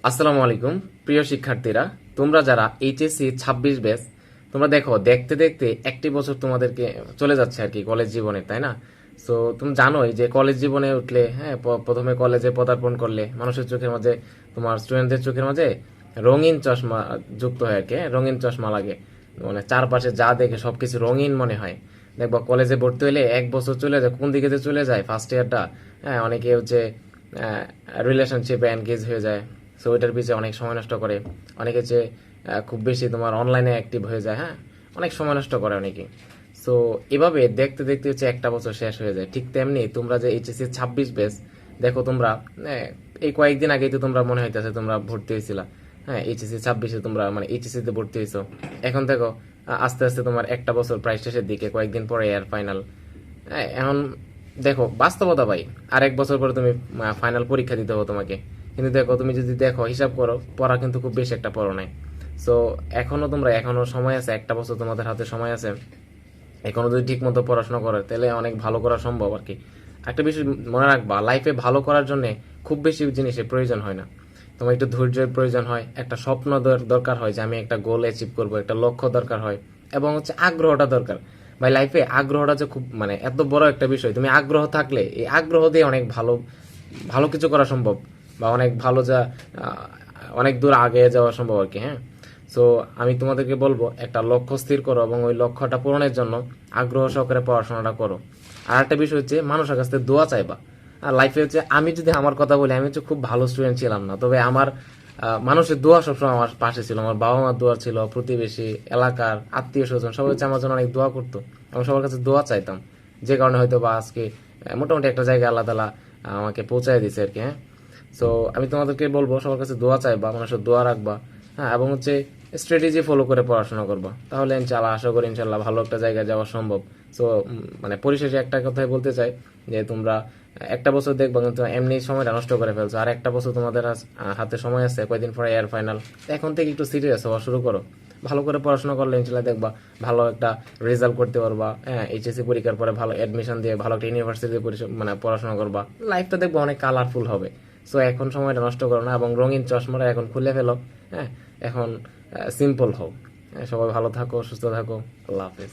আসসালামু আলাইকুম প্রিয় শিক্ষার্থীরা, তোমরা যারা এইচএসসি 26 ব্যাচ, তোমরা দেখো দেখতে দেখতে একটি বছর তোমাদেরকে চলে যাচ্ছে আর কি কলেজ জীবনে, তাই না? সো তুমি জানোই যে কলেজ জীবনে উঠলে, হ্যাঁ, প্রথমে কলেজে পদার্পণ করলে মানুষের চোখের মাঝে, তোমার স্টুডেন্টদের চোখের মাঝে রঙিন চশমা যুক্ত হয় আর কি, হ্যাঁ, রঙিন চশমা লাগে। মানে চারপাশে যা দেখে সবকিছু রঙিন মনে হয়। দেখবা কলেজে ভর্তি হলে এক বছর চলে যায়, কোন দিকে যে চলে যায় ফার্স্ট ইয়ারটা। হ্যাঁ, অনেকে হচ্ছে রিলেশনশিপে এনগেজ হয়ে যায়। সো ওইটার পিছিয়ে অনেক সময় নষ্ট করে। অনেকে যে খুব বেশি তোমার অনলাইনে অ্যাক্টিভ হয়ে যায়, হ্যাঁ, অনেক সময় নষ্ট করে অনেকে। সো এভাবে দেখতে দেখতে হচ্ছে একটা বছর শেষ হয়ে যায়। ঠিক তেমনি তোমরা যে এইচএসসি 26 ব্যাচ, দেখো তোমরা এই কয়েকদিন আগেই তো তোমরা মনে হইতেছে তোমরা ভর্তি হয়েছিলা। হ্যাঁ, এইচএসসি 26-এ তোমরা মানে এইচএসসি তে ভর্তি হয়েছো। এখন দেখো আস্তে আস্তে তোমার একটা বছর প্রায় শেষের দিকে, কয়েকদিন পরে এয়ার ফাইনাল। এখন দেখো বাস্তবতা ভাই, আর এক বছর পরে তুমি ফাইনাল পরীক্ষা দিতে হবে তোমাকে। কিন্তু দেখো তুমি যদি দেখো হিসাব করো, পড়া কিন্তু খুব বেশি একটা পড়ো নাই। সো এখনো সময় আছে, একটা বছর তোমাদের হাতে সময় আছে। এখনো যদি ঠিক মতো পড়াশোনা করে তাহলে অনেক ভালো করা সম্ভব আর কি। একটা বিষয় মনে রাখবা, লাইফে ভালো করার জন্য খুব বেশি জিনিসের প্রয়োজন হয় না। তোমার একটু ধৈর্যের প্রয়োজন হয়, একটা স্বপ্ন দরকার হয় যে আমি একটা গোল অ্যাচিভ করব, একটা লক্ষ্য দরকার হয়, এবং হচ্ছে আগ্রহটা দরকার। ভাই লাইফে আগ্রহটা যে খুব মানে এত বড় একটা বিষয়। তুমি আগ্রহ থাকলে এই আগ্রহ দিয়ে অনেক ভালো ভালো কিছু করা সম্ভব, বা অনেক ভালো অনেক দূর আগে যাওয়া সম্ভব আর কি, হ্যাঁ। সো আমি তোমাদেরকে বলবো একটা লক্ষ্য স্থির করো এবং ওই লক্ষ্যটা পূরণের জন্য আগ্রহ সহকারে পড়াশোনাটা করো। আর একটা বিষয় হচ্ছে মানুষের কাছ থেকে দোয়া চাইবা। আর লাইফে হচ্ছে আমি যদি আমার কথা বলি, আমি হচ্ছে খুব ভালো স্টুডেন্ট ছিলাম না, তবে আমার মানুষের দোয়া সবসময় আমার পাশে ছিল। আমার বাবা মার দোয়া ছিল, প্রতিবেশী, এলাকার আত্মীয় স্বজন সবাই হচ্ছে আমার জন্য অনেক দোয়া করতো। আমি সবার কাছে দোয়া চাইতাম, যে কারণে হয়তো বা আজকে মোটামুটি একটা জায়গায় আল্লাহ তালা আমাকে পৌঁছায় দিছে আর কি, হ্যাঁ। সো আমি তোমাদেরকে বলবো সবার কাছে দোয়া চাইবা, মানুষের দোয়া রাখবা, হ্যাঁ, এবং হচ্ছে স্ট্র্যাটেজি ফলো করে পড়াশোনা করবা। তাহলে ইনশাল্লাহ আশা করি ইনশাল্লাহ ভালো একটা জায়গায় যাওয়া সম্ভব। সো মানে পরিশেষে একটা কথাই বলতে চাই যে তোমরা একটা বছর দেখবা কিন্তু এমনি সময়টা নষ্ট করে ফেলছো। আর একটা বছর তোমাদের হাতে সময় আছে, কয়েকদিন পরে এয়ার ফাইনাল। এখন থেকে একটু সিরিয়াস হওয়া শুরু করো। ভালো করে পড়াশোনা করলে ইনশাল্লাহ দেখবা ভালো একটা রেজাল্ট করতে পারবা। হ্যাঁ, এইচএসসি পরীক্ষার পরে ভালো অ্যাডমিশন দিয়ে ভালো একটা ইউনিভার্সিটিতে মানে পড়াশোনা করবা। লাইফটা দেখবা অনেক কালারফুল হবে। সো এখন সময়টা নষ্ট করো না, এবং রঙিন চশমাটা এখন খুলে ফেলো। হ্যাঁ, এখন সিম্পল হও। হ্যাঁ, সবাই ভালো থাকো, সুস্থ থাকো। আল্লাহ হাফেজ।